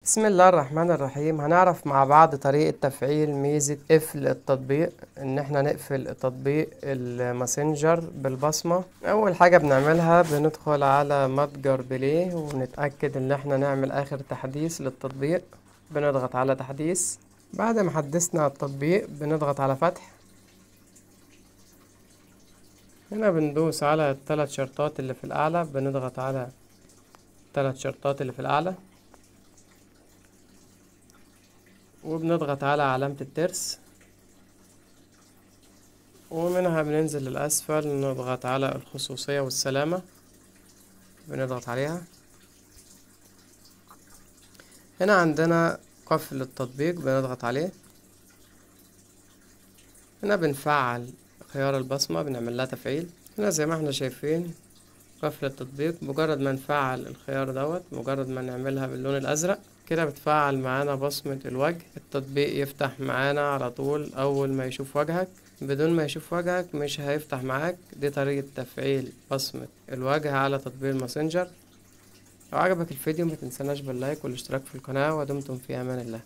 بسم الله الرحمن الرحيم. هنعرف مع بعض طريقة تفعيل ميزة قفل التطبيق، ان احنا نقفل تطبيق الماسنجر بالبصمة. اول حاجة بنعملها بندخل على متجر بلاي ونتأكد ان احنا نعمل اخر تحديث للتطبيق. بنضغط على تحديث. بعد ما حدثنا التطبيق بنضغط على فتح. هنا بندوس على الثلاث شرطات اللي في الاعلى، بنضغط على الثلاث شرطات اللي في الاعلى وبنضغط على علامة الترس، ومنها بننزل للأسفل نضغط على الخصوصية والسلامة، بنضغط عليها. هنا عندنا قفل التطبيق بنضغط عليه. هنا بنفعل خيار البصمة، بنعمل لها تفعيل. هنا زي ما احنا شايفين قفل التطبيق، مجرد ما نفعل الخيار دوت، مجرد ما نعملها باللون الأزرق كده بتفعل معانا بصمة الوجه. التطبيق يفتح معانا على طول أول ما يشوف وجهك، بدون ما يشوف وجهك مش هيفتح معاك. دي طريقة تفعيل بصمة الوجه على تطبيق الماسنجر. لو عجبك الفيديو متنسناش باللايك والاشتراك في القناة، ودمتم في أمان الله.